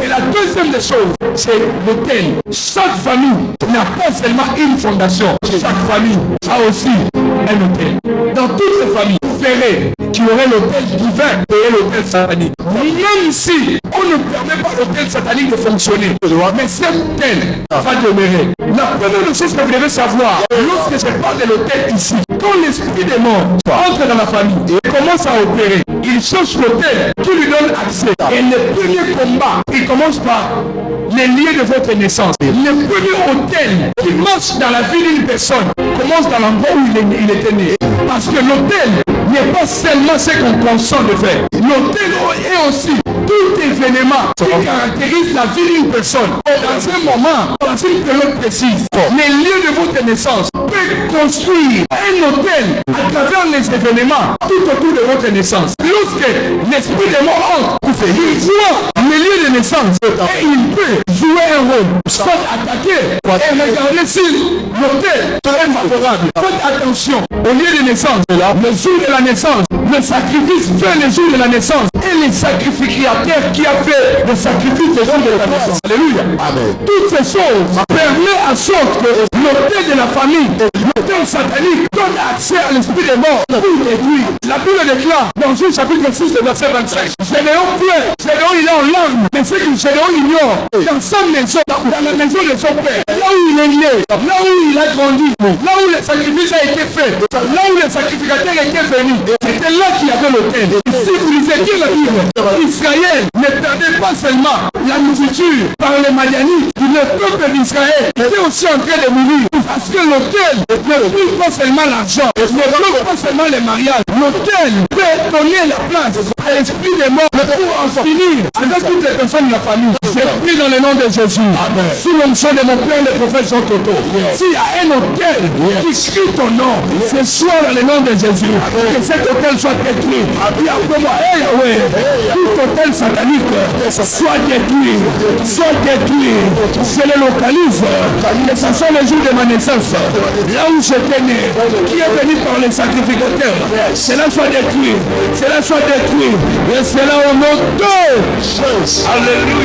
Et la deuxième des choses, c'est l'autel. Chaque famille n'a pas seulement une fondation. Chaque famille a aussi un autel. Dans toutes les familles, vous verrez qu'il y aurait l'autel divin et l'autel satanique. Même si on ne permet pas l'autel satanique de fonctionner, mais cet autel va demeurer. La première chose que vous devez savoir, lorsque je parle de l'autel ici, quand l'esprit des morts entre dans la famille et commence à opérer, il cherche l'autel qui lui donne accès. Et le premier combat, il commence par les liens de votre naissance. Le premier autel qui marche dans la vie d'une personne commence dans l'endroit où il était né. Parce que l'autel n'est pas seulement ce qu'on consent de faire. L'autel est aussi tout événement qui caractérise la vie d'une personne. Dans un moment, dans une période précise, les lieux de votre naissance peuvent construire un autel à travers les événements tout autour de votre naissance. Lorsque l'esprit des morts entre, il voit les lieux de naissance et il peut jouer un rôle, soit attaquer et regarder si l'autel est favorable. Faites attention au lieu de naissance, le jour de la naissance, le sacrifice fait le jour de la naissance et les sacrificateurs qui a fait le sacrifice le jour de la naissance. Alléluia. Amen. Toutes ces choses permettent à sorte que l'autel de la famille, l'autel satanique, donne accès à l'esprit des morts pour détruire. La Bible déclare dans Juge chapitre 6, verset 25. Gédéon pleure, Gédéon il est en larmes, mais ce que Gédéon ignore, dans sa maison, dans la maison de son père, là où il est né, là où il a grandi, là où le sacrifice a été fait, là où les sacrificateurs étaient venus, c'était là qu'il y avait l'autel. Si vous lisez bien la Bible, Israël ne perdait pas seulement la nourriture par les Madianites, le peuple d'Israël était aussi en train de mourir. Parce que l'autel ne brûle pas seulement l'argent, ne brûle pas seulement les mariages. L'autel peut donner la place à l'esprit des morts pour en finir avec toutes les personnes de la famille. J'ai pris dans le nom de Jésus, sous l'onction de mon père, le prophète Jean Toto. S'il y a un autel qui crie ton nom, ce soir dans le nom de Jésus, que cet autel soit détruit. Et après moi, tout autel satanique soit détruit, soit détruit. Je le localise, que ce soit le jour de ma naissance, là où j'étais né, qui est venu par les sacrificateurs, cela soit détruit, cela soit détruit, et cela au nom de Jésus. Alléluia.